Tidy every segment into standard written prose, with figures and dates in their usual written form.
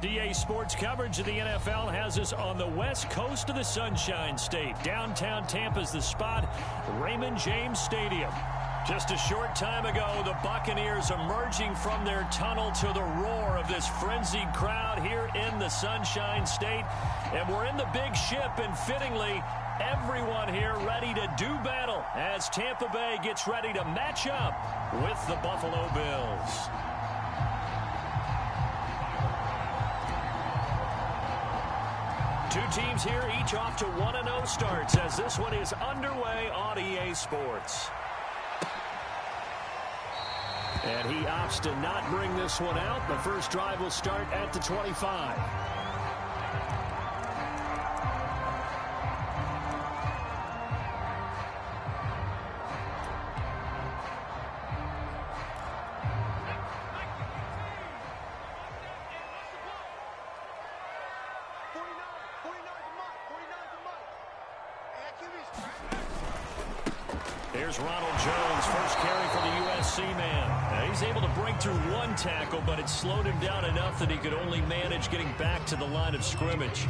EA Sports coverage of the NFL has us on the west coast of the Sunshine State. Downtown Tampa's the spot, Raymond James Stadium. Just a short time ago, the Buccaneers emerging from their tunnel to the roar of this frenzied crowd here in the Sunshine State. And we're in the big ship, and fittingly, everyone here ready to do battle as Tampa Bay gets ready to match up with the Buffalo Bills. Two teams here, each off to 1-0 starts as this one is underway on EA Sports. And he opts to not bring this one out. The first drive will start at the 25. Here's Ronald Jones, first carry for the USC man. Now he's able to break through one tackle, but it slowed him down enough that he could only manage getting back to the line of scrimmage.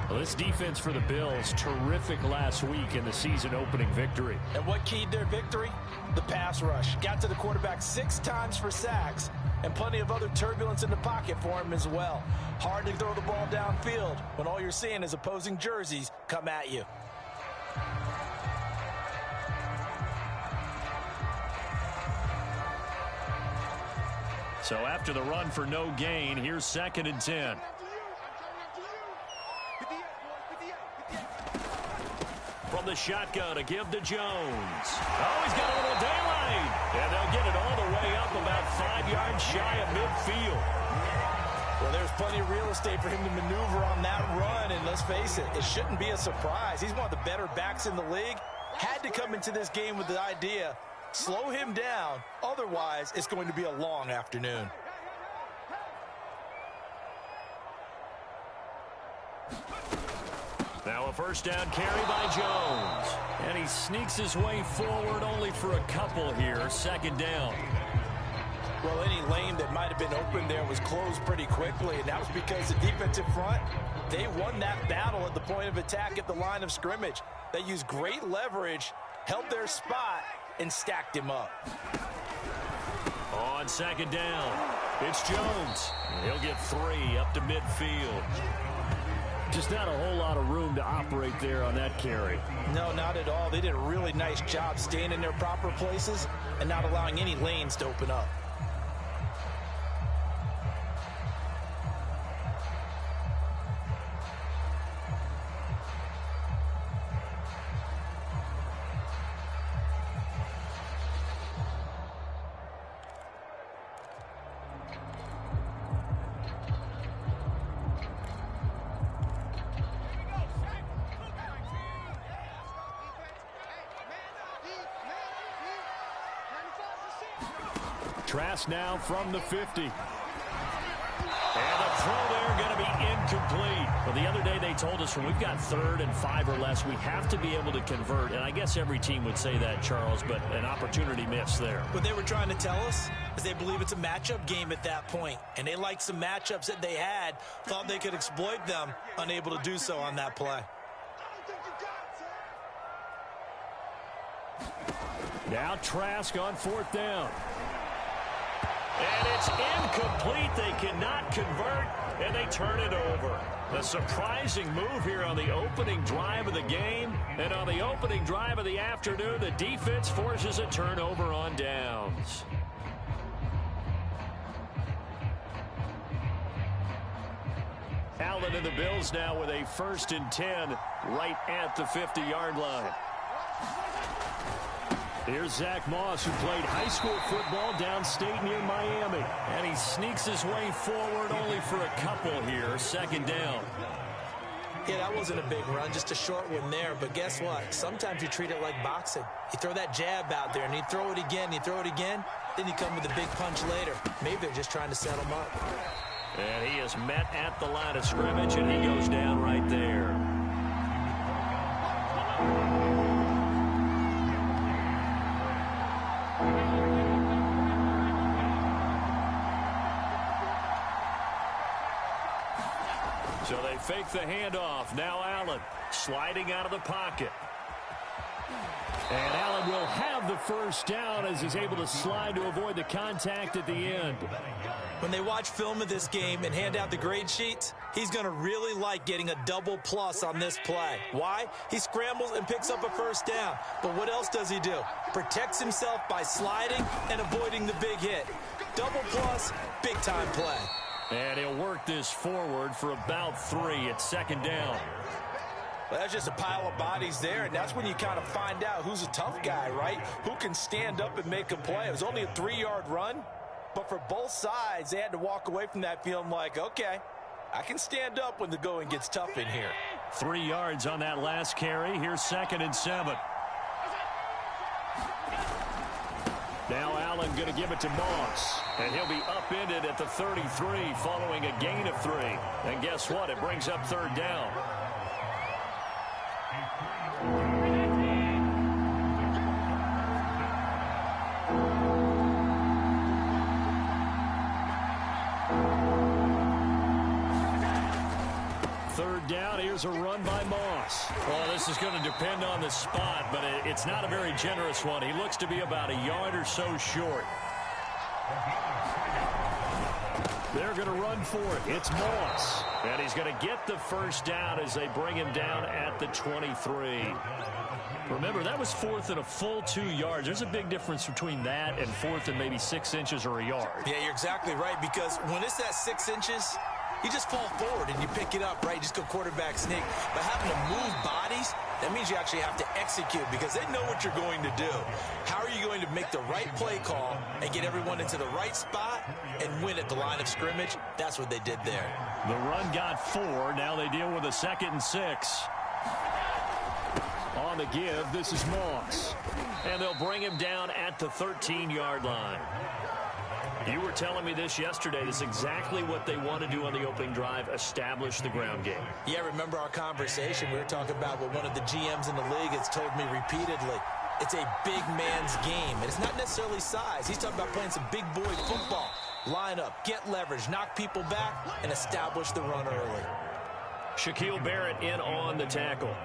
Well, this defense for the Bills, terrific last week in the season-opening victory. And what keyed their victory? The pass rush. Got to the quarterback 6 times for sacks, and plenty of other turbulence in the pocket for him as well. Hard to throw the ball downfield when all you're seeing is opposing jerseys come at you. So after the run for no gain, here's 2nd and 10. From the shotgun, a give to Jones. Oh, he's got a little daylight. And they'll get it all the way up about 5 yards shy of midfield. Well, there's plenty of real estate for him to maneuver on that run. And let's face it, it shouldn't be a surprise. He's one of the better backs in the league. Had to come into this game with the idea, slow him down. Otherwise, it's going to be a long afternoon. Now a first down carry by Jones. And he sneaks his way forward only for a couple here. 2nd down. Well, any lane that might have been open there was closed pretty quickly, and that was because the defensive front, they won that battle at the point of attack at the line of scrimmage. They used great leverage, held their spot, and stacked him up. On 2nd down, it's Jones. He'll get 3 up to midfield. Just not a whole lot of room to operate there on that carry. No, not at all. They did a really nice job staying in their proper places and not allowing any lanes to open up. Trask now from the 50. And the throw there going to be incomplete. Well, the other day they told us when we've got 3rd and 5 or less, we have to be able to convert. And I guess every team would say that, Charles, but an opportunity missed there. What they were trying to tell us is they believe it's a matchup game at that point. And they liked some matchups that they had, thought they could exploit them, unable to do so on that play. Now Trask on 4th down. And it's incomplete. They cannot convert, and they turn it over. A surprising move here on the opening drive of the game. And on the opening drive of the afternoon, the defense forces a turnover on downs. Allen and the Bills now with a 1st and 10 right at the 50-yard line. Here's Zach Moss, who played high school football downstate near Miami. And he sneaks his way forward only for a couple here. 2nd down. Yeah, that wasn't a big run, just a short one there. But guess what? Sometimes you treat it like boxing. You throw that jab out there, and you throw it again, you throw it again, then you come with a big punch later. Maybe they're just trying to set him up. And he is met at the line of scrimmage, and he goes down right there. So they fake the handoff. Now Allen sliding out of the pocket. And Allen will have the first down as he's able to slide to avoid the contact at the end. When they watch film of this game and hand out the grade sheets, he's going to really like getting a double plus on this play. Why? He scrambles and picks up a first down. But what else does he do? Protects himself by sliding and avoiding the big hit. Double plus, big time play. And he'll work this forward for about 3. It's second down. Well, that's just a pile of bodies there, and that's when you kind of find out who's a tough guy, right? Who can stand up and make a play. It was only a 3-yard run, but for both sides, they had to walk away from that feeling like, okay, I can stand up when the going gets tough in here. 3 yards on that last carry. Here's 2nd and 7. Now Allen going to give it to Moss, and he'll be upended at the 33 following a gain of 3. And guess what? It brings up 3rd down. Here's a run by Moss. Well, this is going to depend on the spot, but it's not a very generous one. He looks to be about a yard or so short. They're going to run for it. It's Moss. And he's going to get the first down as they bring him down at the 23. Remember, that was 4th and a full 2 yards. There's a big difference between that and 4th and maybe 6 inches or a yard. Yeah, you're exactly right, because when it's at 6 inches, you just fall forward and you pick it up, right? You just go quarterback sneak. But having to move bodies, that means you actually have to execute because they know what you're going to do. How are you going to make the right play call and get everyone into the right spot and win at the line of scrimmage? That's what they did there. The run got 4. Now they deal with a 2nd and 6. On the give, this is Moss. And they'll bring him down at the 13-yard line. You were telling me this yesterday. This is exactly what they want to do on the opening drive, establish the ground game. Yeah, remember our conversation. We were talking about what one of the GMs in the league has told me repeatedly. It's a big man's game, and it's not necessarily size. He's talking about playing some big boy football. Line up, get leverage, knock people back, and establish the run early. Shaquille Barrett in on the tackle.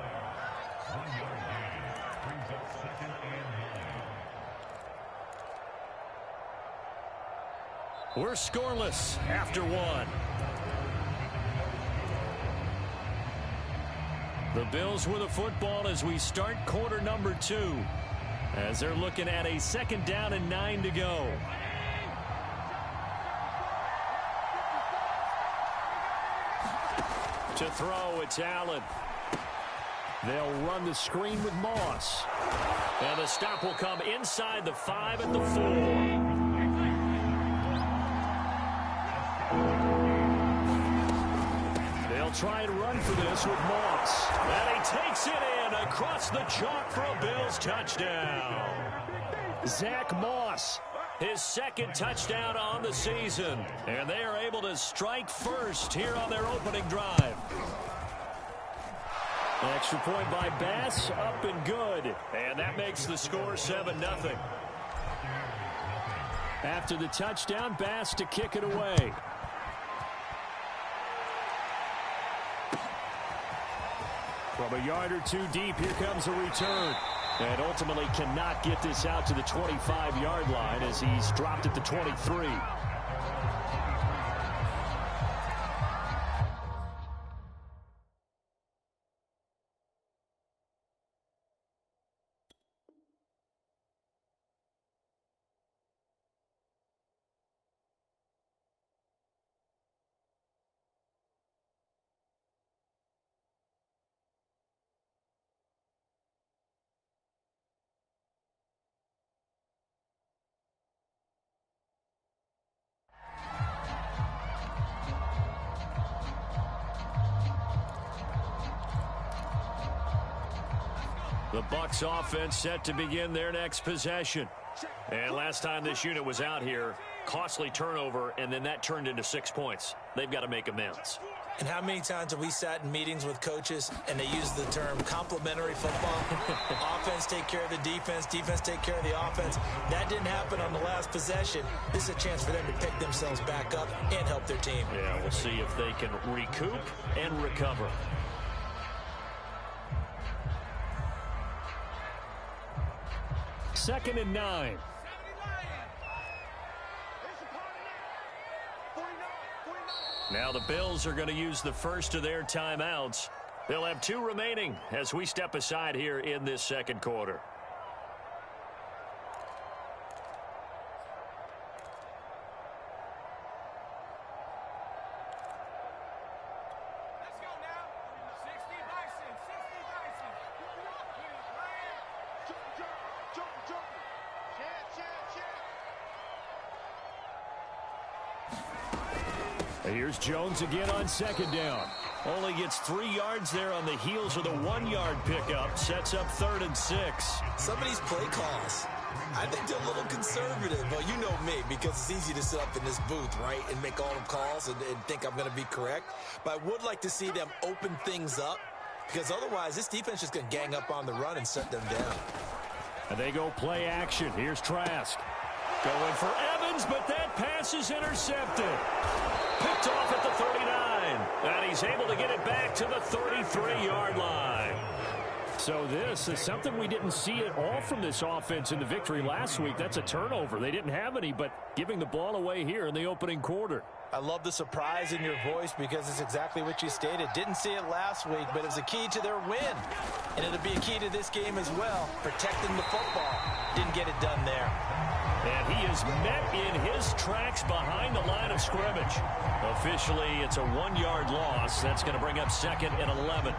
We're scoreless after 1. The Bills with the football as we start quarter number 2. As they're looking at a 2nd down and 9 to go. To throw, it's Allen. They'll run the screen with Moss. And the stop will come inside the 5 at the 4. They'll try and run for this with Moss. And he takes it in across the chalk for a Bills touchdown. Zach Moss, his 2nd touchdown on the season. And they are able to strike first here on their opening drive. Extra point by Bass, up and good. And that makes the score 7-0. After the touchdown, Bass to kick it away. From a yard or 2 deep, here comes a return. And ultimately cannot get this out to the 25-yard line as he's dropped at the 23. The Bucs offense set to begin their next possession. And last time this unit was out here, costly turnover, and then that turned into 6 points. They've got to make amends. And how many times have we sat in meetings with coaches and they use the term complementary football? Offense take care of the defense, defense take care of the offense. That didn't happen on the last possession. This is a chance for them to pick themselves back up and help their team. Yeah, we'll see if they can recoup and recover. Second and 9. Now the Bills are going to use the first of their timeouts. They'll have 2 remaining as we step aside here in this second quarter. Here's Jones again on second down. Only gets 3 yards there on the heels of the 1-yard pickup. Sets up 3rd and 6. Some of these play calls, I think they're a little conservative. Well, you know me, because it's easy to sit up in this booth, right, and make all the calls and think I'm going to be correct. But I would like to see them open things up, because otherwise this defense is going to gang up on the run and shut them down. And they go play action. Here's Trask. Going for Evans, but that pass is intercepted. Picked off at the 39. And he's able to get it back to the 33-yard line. So this is something we didn't see at all from this offense in the victory last week. That's a turnover. They didn't have any, but giving the ball away here in the opening quarter. I love the surprise in your voice because it's exactly what you stated. Didn't see it last week, but it was a key to their win. And it'll be a key to this game as well, protecting the football. Didn't get it done there. And he is met in his tracks behind the line of scrimmage. Officially, it's a 1-yard loss. That's going to bring up 2nd and 11.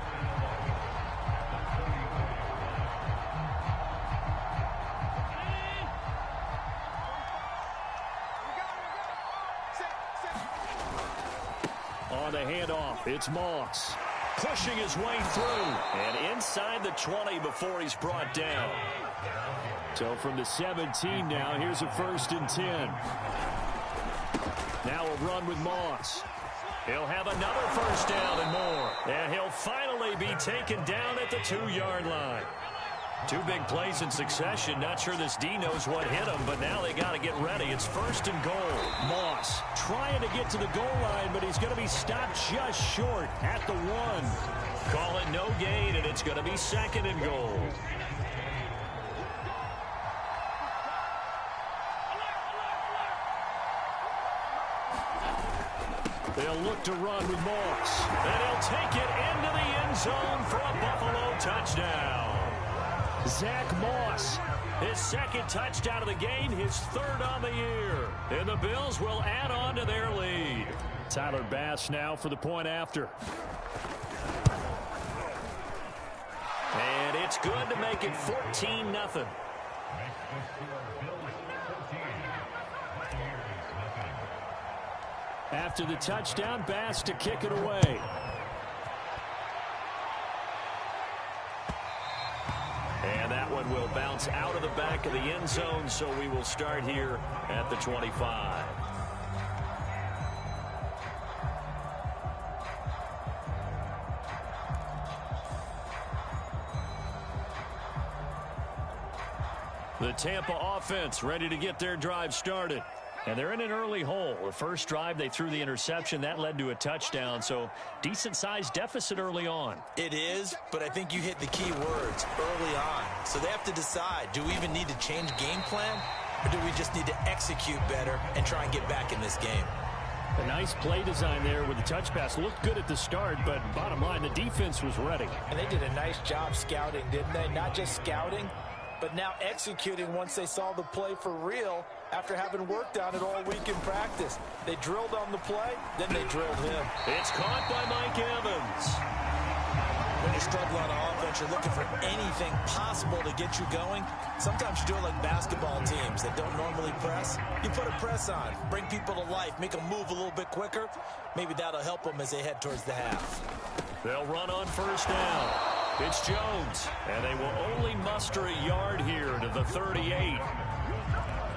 On the handoff, it's Moss. Pushing his way through. And inside the 20 before he's brought down. So from the 17 now, here's a 1st and 10. Now a run with Moss. He'll have another 1st down and more. And he'll finally be taken down at the 2-yard line. 2 big plays in succession. Not sure this D knows what hit him, but now they got to get ready. It's 1st and goal. Moss trying to get to the goal line, but he's going to be stopped just short at the 1. Call it no gain, and it's going to be 2nd and goal. They'll look to run with Moss. And he'll take it into the end zone for a Buffalo touchdown. Zach Moss, his 2nd touchdown of the game, his 3rd on the year. And the Bills will add on to their lead. Tyler Bass now for the point after. And it's good to make it 14-0. After the touchdown, Bass to kick it away. And that one will bounce out of the back of the end zone, so we will start here at the 25. The Tampa offense ready to get their drive started. And they're in an early hole. The first drive, they threw the interception. That led to a touchdown, so decent-sized deficit early on. It is, but I think you hit the key words, early on. So they have to decide, do we even need to change game plan, or do we just need to execute better and try and get back in this game? A nice play design there with the touch pass. Looked good at the start, but bottom line, the defense was ready. And they did a nice job scouting, didn't they? Not just scouting, but now executing once they saw the play for real after having worked on it all week in practice. They drilled on the play, then they drilled him. It's caught by Mike Evans. When you're struggling on offense, you're looking for anything possible to get you going. Sometimes you do it like basketball teams that don't normally press. You put a press on, bring people to life, make them move a little bit quicker. Maybe that'll help them as they head towards the half. They'll run on 1st down. It's Jones, and they will only muster a yard here to the 38.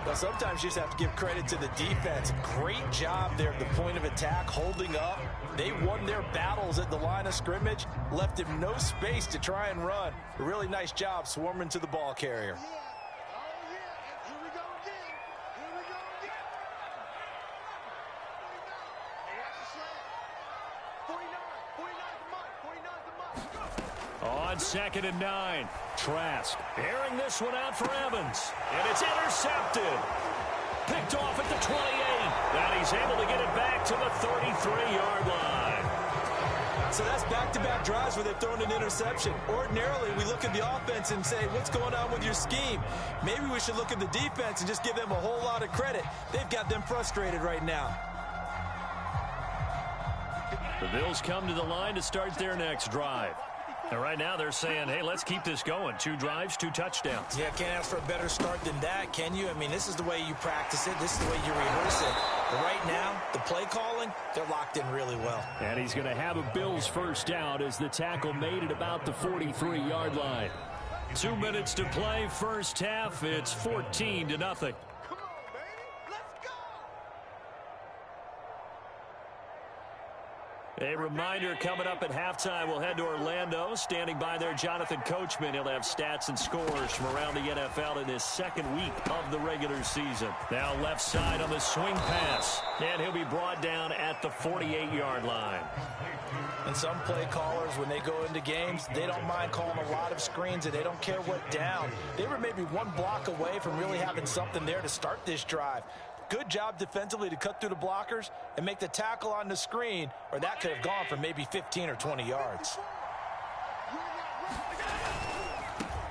Well, sometimes you just have to give credit to the defense. Great job there at the point of attack, holding up. They won their battles at the line of scrimmage, left him no space to try and run. A really nice job swarming to the ball carrier. On 2nd and 9, Trask airing this one out for Evans, and it's intercepted. Picked off at the 28, and he's able to get it back to the 33-yard line. So that's back-to-back drives where they've thrown an interception. Ordinarily, we look at the offense and say, what's going on with your scheme? Maybe we should look at the defense and just give them a whole lot of credit. They've got them frustrated right now. The Bills come to the line to start their next drive. And right now they're saying, hey, let's keep this going. 2 drives, 2 touchdowns. Yeah, can't ask for a better start than that, can you? I mean, this is the way you practice it. This is the way you rehearse it. But right now, the play calling, they're locked in really well. And he's going to have a Bills first down as the tackle made at about the 43-yard line. 2 minutes to play, first half. It's 14-0. A reminder coming up at halftime, we'll head to Orlando. Standing by there, Jonathan Coachman. He'll have stats and scores from around the NFL in his second week of the regular season. Now left side on the swing pass. And he'll be brought down at the 48-yard line. And some play callers, when they go into games, they don't mind calling a lot of screens, and they don't care what down. They were maybe 1 block away from really having something there to start this drive. Good job defensively to cut through the blockers and make the tackle on the screen, or that could have gone for maybe 15 or 20 yards.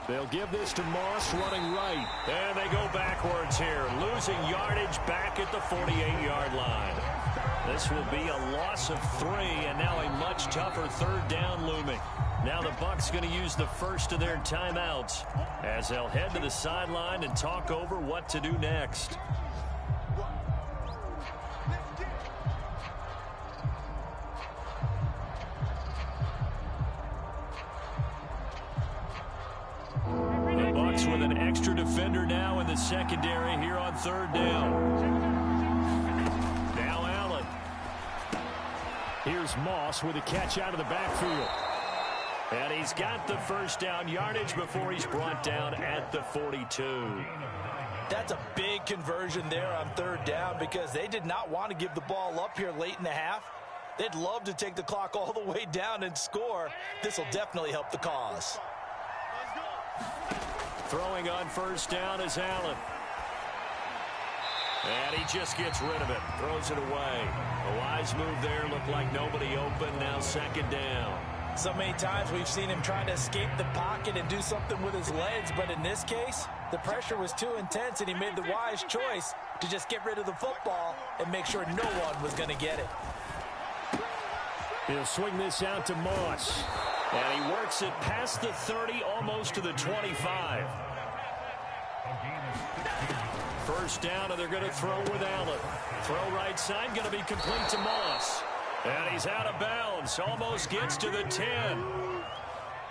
They'll give this to Moss running right. And they go backwards here, losing yardage back at the 48-yard line. This will be a loss of 3, and now a much tougher 3rd down looming. Now the Bucs going to use the first of their timeouts as they'll head to the sideline and talk over what to do next. With an extra defender now in the secondary here on 3rd down. Now Allen. Here's Moss with a catch out of the backfield. And he's got the first down yardage before he's brought down at the 42. That's a big conversion there on 3rd down because they did not want to give the ball up here late in the half. They'd love to take the clock all the way down and score. This will definitely help the cause. Throwing on first down is Allen. And he just gets rid of it. Throws it away. A wise move there. Looked like nobody open. Now 2nd down. So many times we've seen him trying to escape the pocket and do something with his legs. But in this case, the pressure was too intense, and he made the wise choice to just get rid of the football and make sure no one was going to get it. He'll swing this out to Moss. And he works it past the 30, almost to the 25. First down, and they're going to throw with Allen. Throw right side, going to be complete to Moss. And he's out of bounds, almost gets to the 10.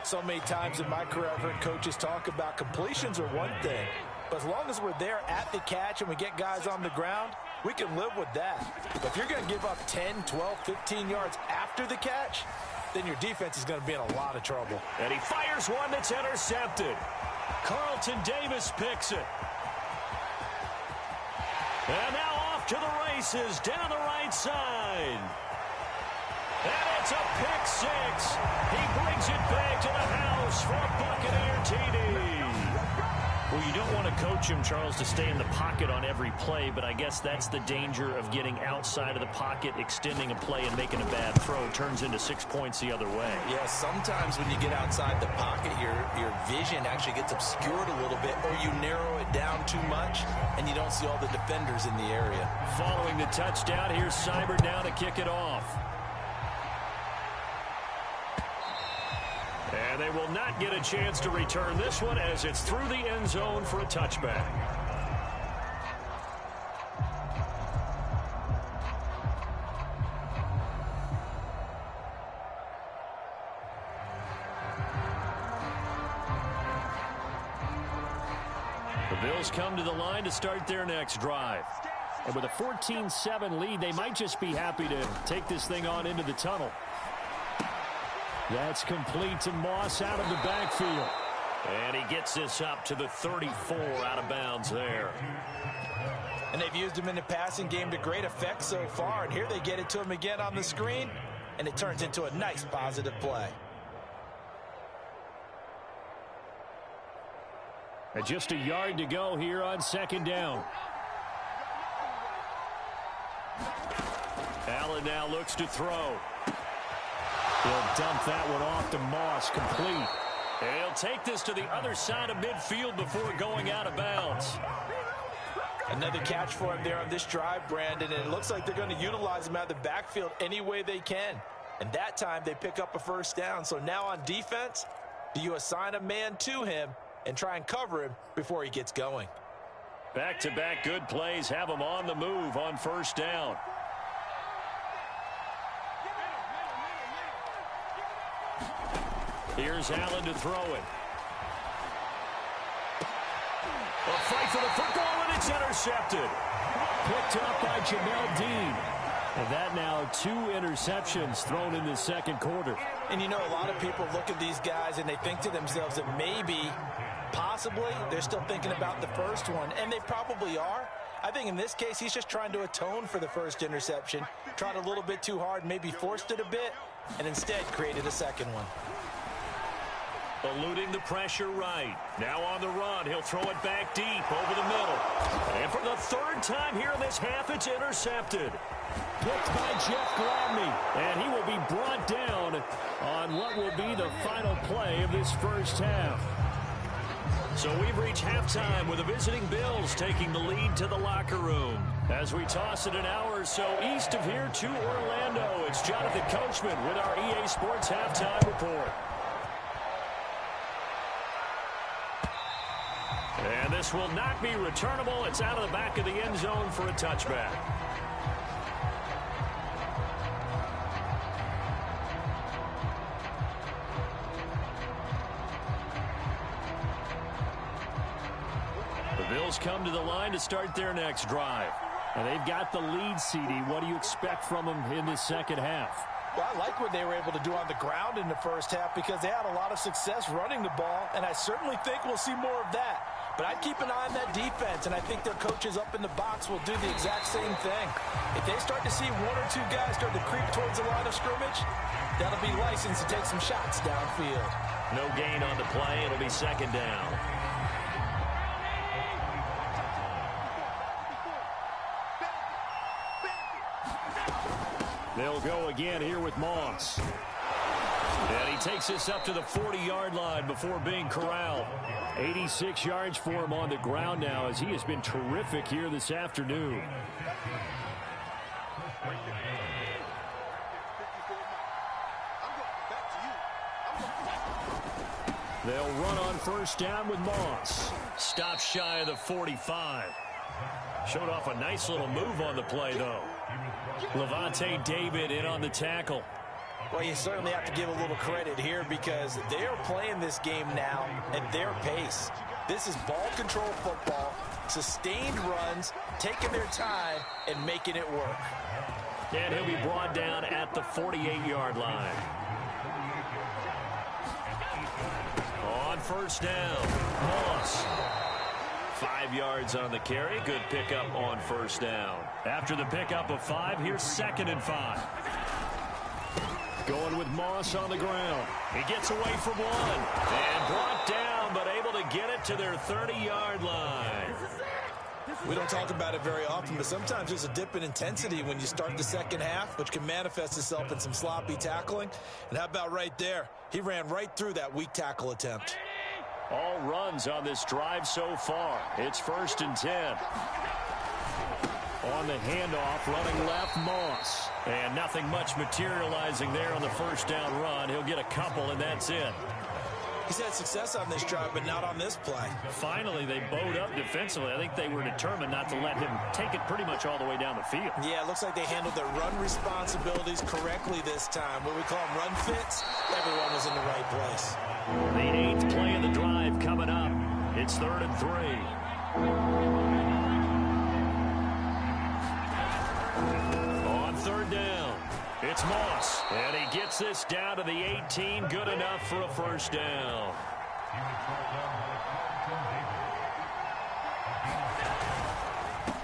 So many times in my career, I've heard coaches talk about completions are one thing. But as long as we're there at the catch and we get guys on the ground, we can live with that. But if you're going to give up 10, 12, 15 yards after the catch, then your defense is going to be in a lot of trouble. And he fires one that's intercepted. Carlton Davis picks it. And now off to the races down the right side. And it's a pick 6. He brings it back to the house for a Buccaneer TD. Well, you don't want to coach him, Charles, to stay in the pocket on every play, but I guess that's the danger of getting outside of the pocket, extending a play, and making a bad throw. Turns into 6 points the other way. Yeah, sometimes when you get outside the pocket, your vision actually gets obscured a little bit, or you narrow it down too much, and you don't see all the defenders in the area. Following the touchdown, here's Seibert down to kick it off. And they will not get a chance to return this one as it's through the end zone for a touchback. The Bills come to the line to start their next drive. And with a 14-7 lead, they might just be happy to take this thing on into the tunnel. That's complete to Moss out of the backfield. And he gets this up to the 34 out of bounds there. And they've used him in the passing game to great effect so far. And here they get it to him again on the screen. And it turns into a nice positive play. And just a yard to go here on second down. Allen now looks to throw. He'll dump that one off to Moss, complete. And he'll take this to the other side of midfield before going out of bounds. Another catch for him there on this drive, Brandon, and it looks like they're going to utilize him out of the backfield any way they can. And that time they pick up a first down. So now on defense, do you assign a man to him and try and cover him before he gets going? Back-to-back good plays have him on the move on first down. Here's Allen to throw it. A fight for the football, and it's intercepted. Picked up by Jamel Dean. And that now 2 interceptions thrown in the second quarter. And you know, a lot of people look at these guys and they think to themselves that maybe, possibly, they're still thinking about the first one. And they probably are. I think in this case, he's just trying to atone for the first interception. Tried a little bit too hard, maybe forced it a bit, and instead created a second one. Eluding the pressure right. Now on the run. He'll throw it back deep over the middle. And for the third time here in this half, it's intercepted. Picked by Jeff Gladney. And he will be brought down on what will be the final play of this first half. So we've reached halftime with the visiting Bills taking the lead to the locker room. As we toss it an hour or so east of here to Orlando, it's Jonathan Coachman with our EA Sports Halftime Report. And this will not be returnable. It's out of the back of the end zone for a touchback. The Bills come to the line to start their next drive. And they've got the lead, CD. What do you expect from them in the second half? Well, I like what they were able to do on the ground in the first half because they had a lot of success running the ball, and I certainly think we'll see more of that. But I'd keep an eye on that defense, and I think their coaches up in the box will do the exact same thing. If they start to see 1 or 2 guys start to creep towards the line of scrimmage, that'll be licensed to take some shots downfield. No gain on the play. It'll be second down. They'll go again here with Moss. And he takes this up to the 40-yard line before being corralled. 86 yards for him on the ground now as he has been terrific here this afternoon. They'll run on first down with Moss. Stop shy of the 45. Showed off a nice little move on the play, though. Levante David in on the tackle. Well, you certainly have to give a little credit here because they are playing this game now at their pace. This is ball control football, sustained runs, taking their time, and making it work. And he'll be brought down at the 48-yard line. On first down, Moss. 5 yards on the carry. Good pickup on first down. After the pickup of 5, here's 2nd and 5. Going with Moss on the ground. He gets away from 1. And brought down, but able to get it to their 30-yard line. We don't talk about it very often, but sometimes there's a dip in intensity when you start the second half, which can manifest itself in some sloppy tackling. And how about right there? He ran right through that weak tackle attempt. All runs on this drive so far. It's 1st and 10. On the handoff, running left, Moss. And nothing much materializing there on the first down run. He'll get a couple, and that's it. He's had success on this drive, but not on this play. Finally, they bowed up defensively. I think they were determined not to let him take it pretty much all the way down the field. Yeah, it looks like they handled their run responsibilities correctly this time. What we call them run fits, everyone was in the right place. The 8th play of the drive coming up. It's 3rd and 3. On third down, it's Moss. And he gets this down to the 18. Good enough for a first down.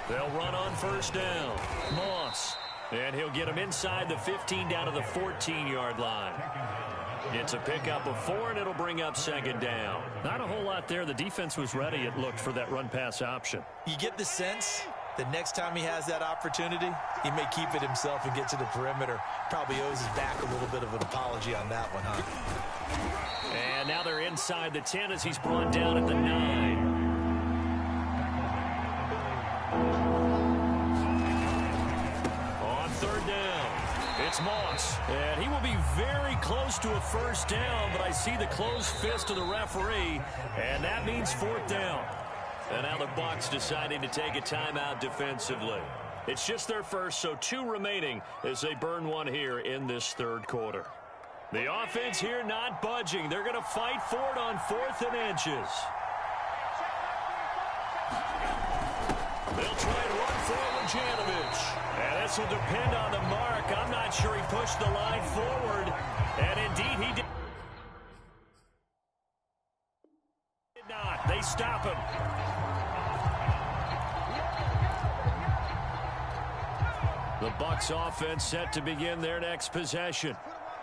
They'll run on first down. Moss. And he'll get him inside the 15 down to the 14-yard line. It's a pickup of 4, and it'll bring up second down. Not a whole lot there. The defense was ready, it looked, for that run-pass option. You get the sense that next time he has that opportunity, he may keep it himself and get to the perimeter. Probably owes his back a little bit of an apology on that one, huh? And now they're inside the 10 as he's brought down at the 9. On third down, it's Moss. And he will be very close to a first down, but I see the closed fist of the referee, and that means fourth down. And now the Bucs deciding to take a timeout defensively. It's just their first, so 2 remaining as they burn one here in this third quarter. The offense here not budging. They're going to fight for it on 4th and inches. They'll try and run for it with Janovich. And this will depend on the mark. I'm not sure he pushed the line forward. And indeed he did not. They stop him. The Bucs offense set to begin their next possession.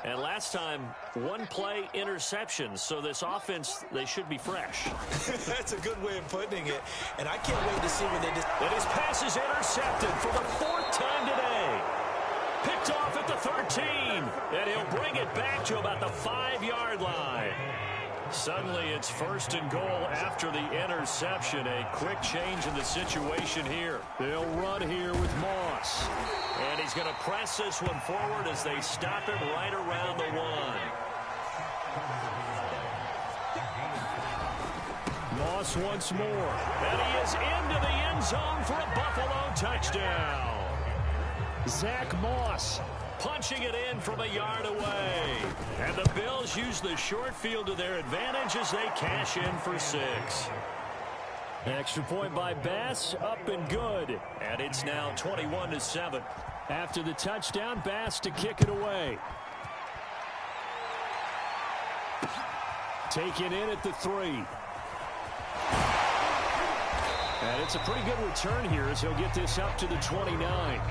And last time, 1-play interception. So this offense, they should be fresh. That's a good way of putting it. And I can't wait to see when they just... And his pass is intercepted for the 4th time today. Picked off at the 13. And he'll bring it back to about the 5-yard line. Suddenly it's 1st and goal after the interception. A quick change in the situation here. They'll run here with Moss. And he's going to press this one forward as they stop it right around the 1. Moss once more. And he is into the end zone for a Buffalo touchdown. Zach Moss punching it in from a yard away. And the Bills use the short field to their advantage as they cash in for 6. Extra point by Bass, up and good. And it's now 21-7. After the touchdown, Bass to kick it away. Taken in at the 3. And it's a pretty good return here as he'll get this up to the 29.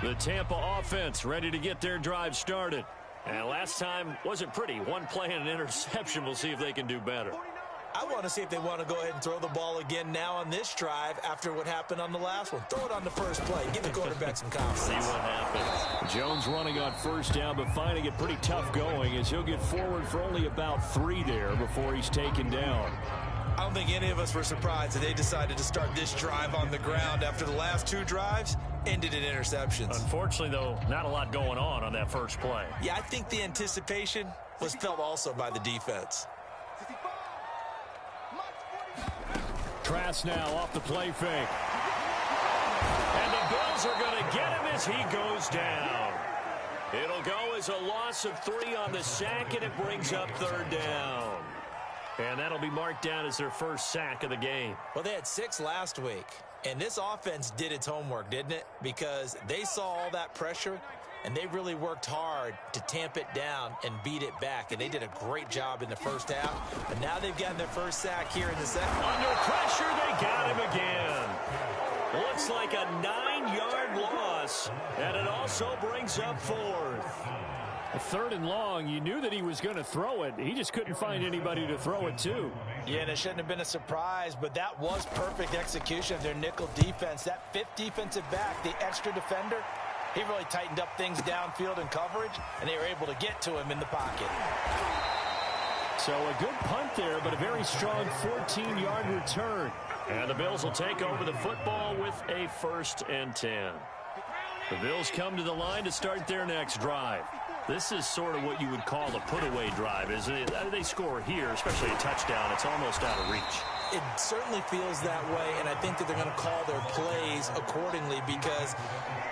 The Tampa offense ready to get their drive started. And last time wasn't pretty. 1 play and an interception. We'll see if they can do better. I want to see if they want to go ahead and throw the ball again now on this drive after what happened on the last one. Throw it on the first play. Give the quarterback some confidence. See what happens. Jones running on first down, but finding it pretty tough going as he'll get forward for only about 3 there before he's taken down. I don't think any of us were surprised that they decided to start this drive on the ground after the last 2 drives ended in interceptions. Unfortunately, though, not a lot going on that first play. Yeah, I think the anticipation was felt also by the defense. Trask now off the play fake. And the Bills are going to get him as he goes down. It'll go as a loss of 3 on the sack, and it brings up 3rd down. And that'll be marked down as their first sack of the game. Well, they had 6 last week. And this offense did its homework, didn't it? Because they saw all that pressure, and they really worked hard to tamp it down and beat it back. And they did a great job in the first half. But now they've gotten their first sack here in the second. Under pressure, they got him again. Looks like a 9-yard loss. And it also brings up 4th. A 3rd and long, you knew that he was going to throw it. He just couldn't find anybody to throw it to. Yeah, and it shouldn't have been a surprise, but that was perfect execution of their nickel defense. That 5th defensive back, the extra defender, he really tightened up things downfield in coverage, and they were able to get to him in the pocket. So a good punt there, but a very strong 14-yard return. And the Bills will take over the football with a 1st and 10. The Bills come to the line to start their next drive. This is sort of what you would call a put-away drive, isn't it? They score here, especially a touchdown. It's almost out of reach. It certainly feels that way, and I think that they're going to call their plays accordingly, because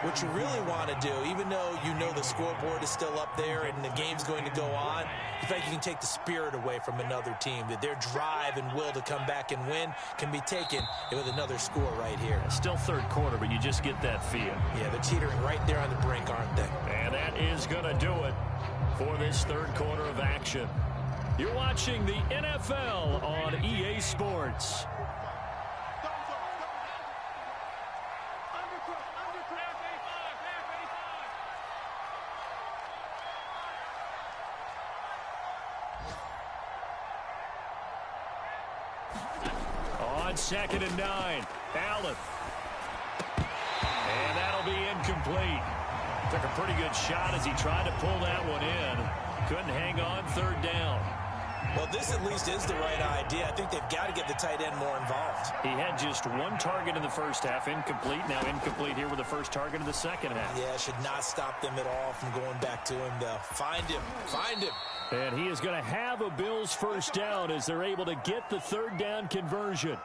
what you really want to do, even though you know the scoreboard is still up there and the game's going to go on, you feel like you can take the spirit away from another team, that their drive and will to come back and win can be taken with another score right here. Still third quarter, but you just get that feel. Yeah, they're teetering right there on the brink, aren't they? And that is going to do it for this third quarter of action. You're watching the NFL on EA Sports. On 2nd and 9, Allen. And that'll be incomplete. Took a pretty good shot as he tried to pull that one in. Couldn't hang on, third down. Well, this at least is the right idea. I think they've got to get the tight end more involved. He had just one target in the first half, incomplete. Now incomplete here with the first target of the second half. Yeah, should not stop them at all from going back to him, though. Find him. Find him. And he is going to have a Bills first down as they're able to get the third down conversion.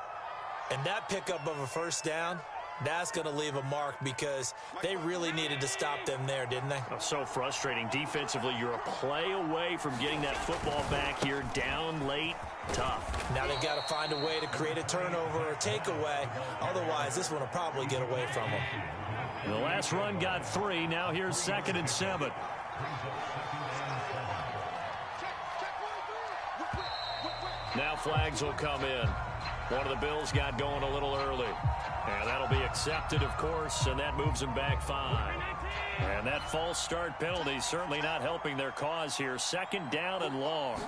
And that pickup of a first down, that's going to leave a mark, because they really needed to stop them there, didn't they? Oh, so frustrating. Defensively, you're a play away from getting that football back here. Down late, tough. Now they've got to find a way to create a turnover or takeaway. Otherwise, this one will probably get away from them. The last run got 3. Now here's 2nd and 7. Now flags will come in. One of the Bills got going a little early. And that'll be accepted, of course, and that moves them back 5. And that false start penalty certainly not helping their cause here. 2nd down and long.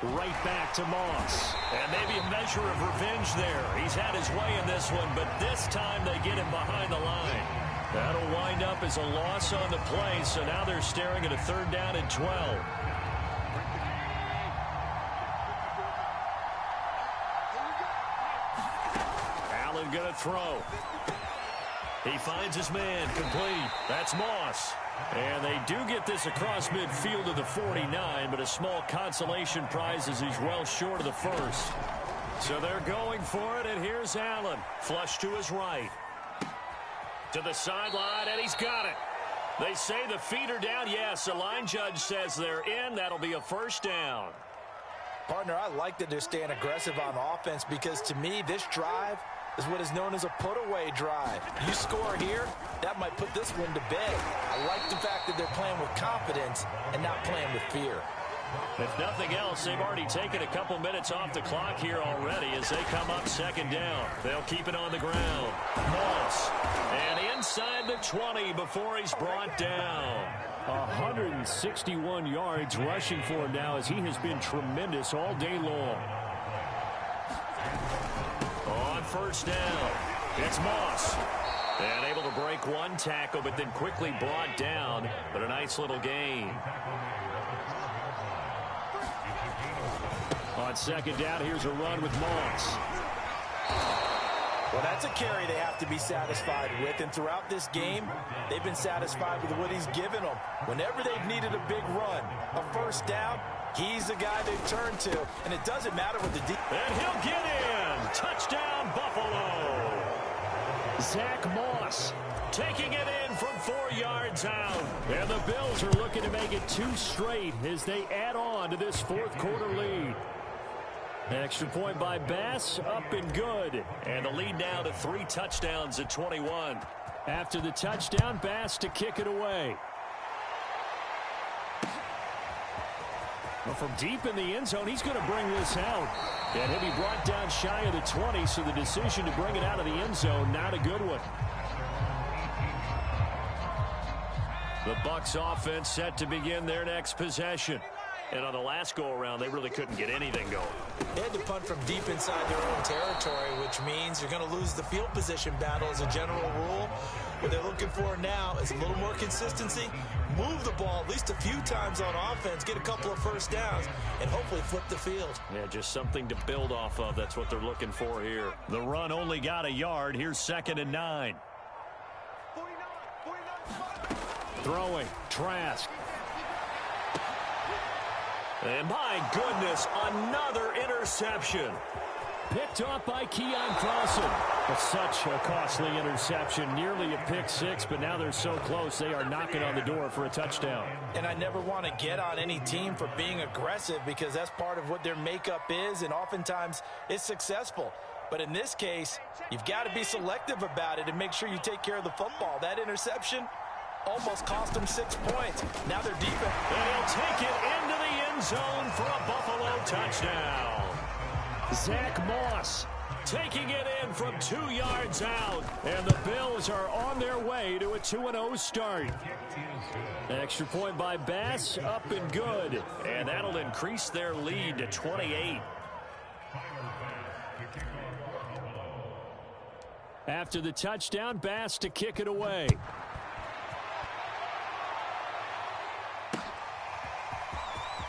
Right back to Moss. And maybe a measure of revenge there. He's had his way in this one, but this time they get him behind the line. That'll wind up as a loss on the play, so now they're staring at a 3rd down and 12. Going to throw. He finds his man, complete. That's Moss. And they do get this across midfield to the 49, but a small consolation prize as he's well short of the first. So they're going for it, and here's Allen. Flush to his right. To the sideline, and he's got it. They say the feet are down. Yes, the line judge says they're in. That'll be a first down. Partner, I like that they're staying aggressive on offense, because to me, this drive is what is known as a put-away drive. You score here, that might put this one to bed. I like the fact that they're playing with confidence and not playing with fear. If nothing else, they've already taken a couple minutes off the clock here already as they come up 2nd down. They'll keep it on the ground. Moss. And inside the 20 before he's brought down. 161 yards rushing for him now, as he has been tremendous all day long. On 1st down, it's Moss. And able to break one tackle, but then quickly brought down. But a nice little gain. On 2nd down, here's a run with Moss. Well, that's a carry they have to be satisfied with. And throughout this game, they've been satisfied with what he's given them. Whenever they've needed a big run, a first down, he's the guy they've turned to. And it doesn't matter what the and he'll get in. Touchdown, Buffalo. Zach Moss taking it in from 4 yards out. And the Bills are looking to make it 2 straight as they add on to this 4th quarter lead. Extra point by Bass, up and good. And the lead now to 3 touchdowns at 21. After the touchdown, Bass to kick it away. Well, from deep in the end zone, he's going to bring this out. And he'll be brought down shy of the 20, so the decision to bring it out of the end zone, not a good one. The Bucs offense set to begin their next possession. And on the last go-around, they really couldn't get anything going. They had to punt from deep inside their own territory, which means you're going to lose the field position battle as a general rule. What they're looking for now is a little more consistency, move the ball at least a few times on offense, get a couple of first downs, and hopefully flip the field. Yeah, just something to build off of. That's what they're looking for here. The run only got a yard. Here's 2nd and 9. Throwing, Trask. And my goodness, another interception. Picked off by Keon Crossen. But such a costly interception, nearly a pick six, but now they're so close they are knocking on the door for a touchdown. And I never want to get on any team for being aggressive because that's part of what their makeup is, and oftentimes it's successful. But in this case, you've got to be selective about it and make sure you take care of the football. That interception almost cost them 6 points. Now they're deep. And he'll take it into the end zone for a Buffalo touchdown. Zach Moss taking it in from 2 yards out. And the Bills are on their way to a 2-0 start. Extra point by Bass, up and good. And that'll increase their lead to 28. After the touchdown, Bass to kick it away.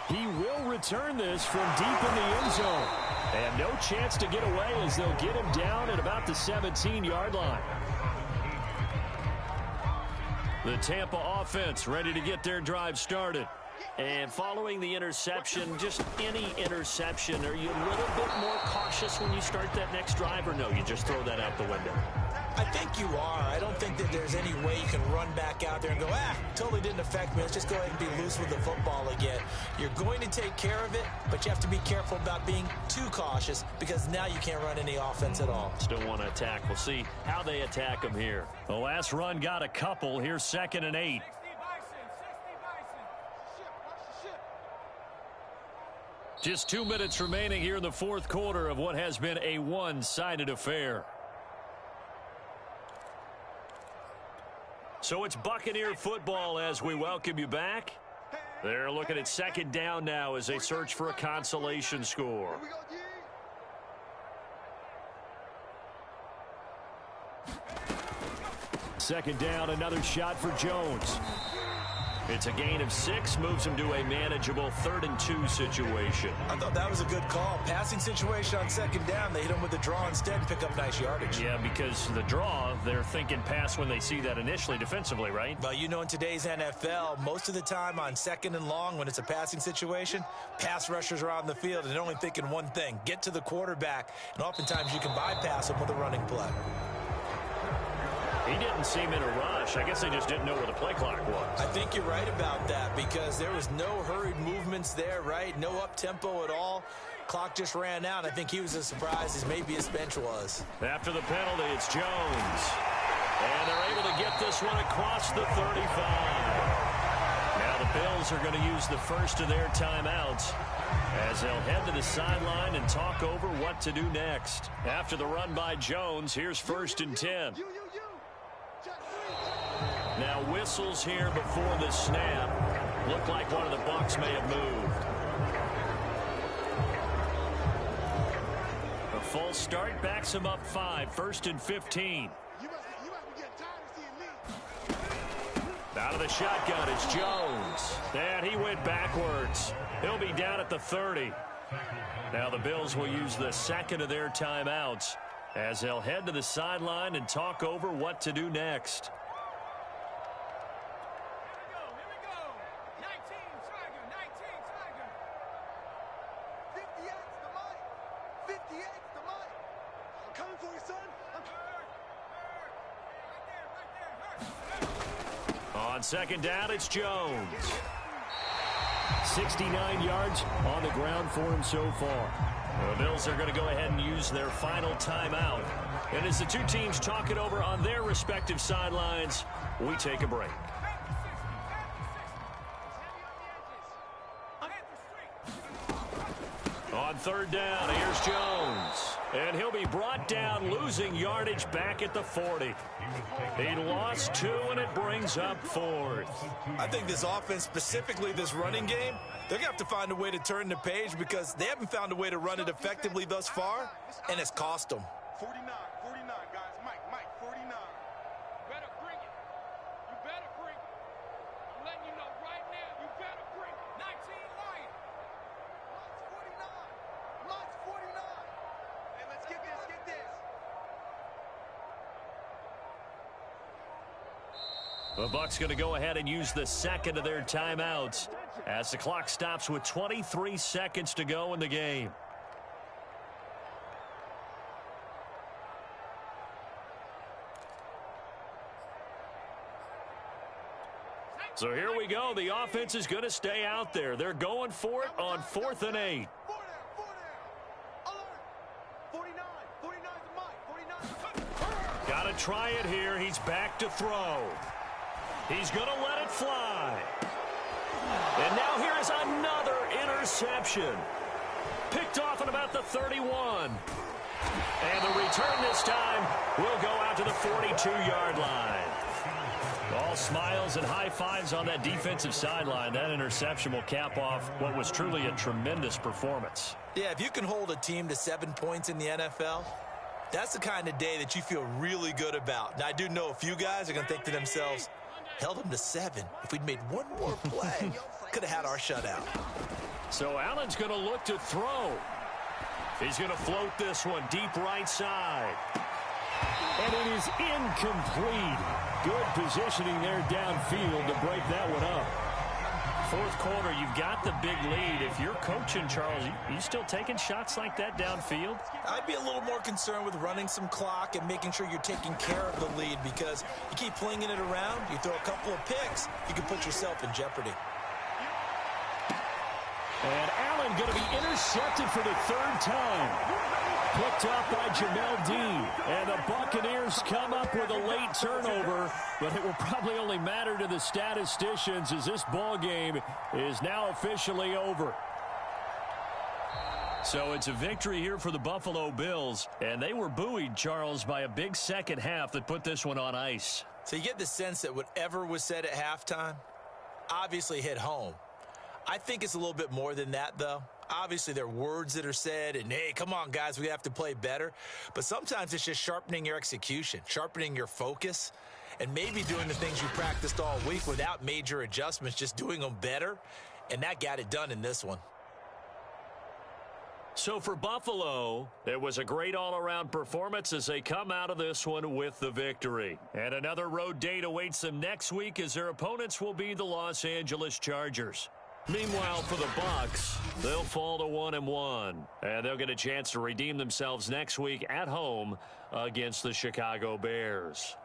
He will return this from deep in the end zone. And no chance to get away as they'll get him down at about the 17-yard line. The Tampa offense ready to get their drive started. And following the interception, just any interception, are you a little bit more cautious when you start that next drive, or no, you just throw that out the window? I think you are. I don't think that there's any way you can run back out there and go, totally didn't affect me. Let's just go ahead and be loose with the football again. You're going to take care of it, but you have to be careful about being too cautious because now you can't run any offense at all. Still want to attack. We'll see how they attack him here. The last run got a couple. Here's 2nd and 8. Just 2 minutes remaining here in the fourth quarter of what has been a one-sided affair. So it's Buccaneer football as we welcome you back. They're looking at 2nd down now as they search for a consolation score. Second down, another shot for Jones. It's a gain of 6, moves him to a manageable 3rd and 2 situation. I thought that was a good call. Passing situation on 2nd down, they hit him with the draw instead and pick up nice yardage. Yeah, because the draw, they're thinking pass when they see that initially defensively, right? Well, you know, in today's NFL, most of the time on 2nd and long, when it's a passing situation, pass rushers are on the field and they're only thinking one thing, get to the quarterback. And oftentimes you can bypass them with a running play. He didn't seem in a rush. I guess they just didn't know where the play clock was. I think you're right about that because there was no hurried movements there, right? No up-tempo at all. Clock just ran out. I think he was as surprised as maybe his bench was. After the penalty, it's Jones. And they're able to get this one across the 35. Now the Bills are going to use the first of their timeouts as they'll head to the sideline and talk over what to do next. After the run by Jones, here's 1st and 10. Now whistles here before the snap. Looked like one of the Bucs may have moved. A false start backs him up 5. 1st and 15. Out of the shotgun, it's Jones. And he went backwards. He'll be down at the 30. Now the Bills will use the 2nd of their timeouts as they'll head to the sideline and talk over what to do next. On 2nd down, it's Jones. 69 yards on the ground for him so far. The Bills are going to go ahead and use their final timeout. And as the two teams talk it over on their respective sidelines, we take a break. On 3rd down, here's Jones. And he'll be brought down, losing yardage back at the 40. He lost 2, and it brings up 4th. I think this offense, specifically this running game, they're going to have to find a way to turn the page because they haven't found a way to run it effectively thus far, and it's cost them. 49, guys. Mike, 49. You better bring it. You better bring it. I'm letting you know right now, you better bring it. 19 Lions. Lot's 49. Hey, let's get this. The Bucs going to go ahead and use the 2nd of their timeouts as the clock stops with 23 seconds to go in the game. So here we go. The offense is going to stay out there. They're going for it on 4th and 8. Got to try it here. He's back to throw. He's going to let it fly. And now here is another interception. Picked off at about the 31. And the return this time will go out to the 42-yard line. All smiles and high fives on that defensive sideline. That interception will cap off what was truly a tremendous performance. Yeah, if you can hold a team to 7 points in the NFL, that's the kind of day that you feel really good about. Now, I do know a few guys are going to think to themselves, held them to 7. If we'd made one more play, could have had our shutout. So Allen's going to look to throw. He's going to float this one deep right side. And it is incomplete. Good positioning there downfield to break that one up. 4th quarter, you've got the big lead. If you're coaching, Charles, you still taking shots like that downfield? I'd be a little more concerned with running some clock and making sure you're taking care of the lead, because you keep flinging it around, you throw a couple of picks, you can put yourself in jeopardy. And Allen going to be intercepted for the 3rd time. Picked up by Jamel Dean. And the Buccaneers come up with a late turnover, but it will probably only matter to the statisticians as this ball game is now officially over. So it's a victory here for the Buffalo Bills, and they were buoyed, Charles, by a big second half that put this one on ice. So you get the sense that whatever was said at halftime obviously hit home. I think it's a little bit more than that, though. Obviously, there are words that are said, and, hey, come on, guys, we have to play better. But sometimes it's just sharpening your execution, sharpening your focus, and maybe doing the things you practiced all week without major adjustments, just doing them better. And that got it done in this one. So for Buffalo, it was a great all-around performance as they come out of this one with the victory. And another road date awaits them next week as their opponents will be the Los Angeles Chargers. Meanwhile, for the Bucs, they'll fall to 1-1, and they'll get a chance to redeem themselves next week at home against the Chicago Bears.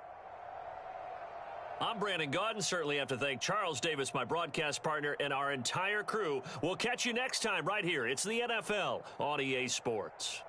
I'm Brandon Gaudin. Certainly have to thank Charles Davis, my broadcast partner, and our entire crew. We'll catch you next time right here. It's the NFL on EA Sports.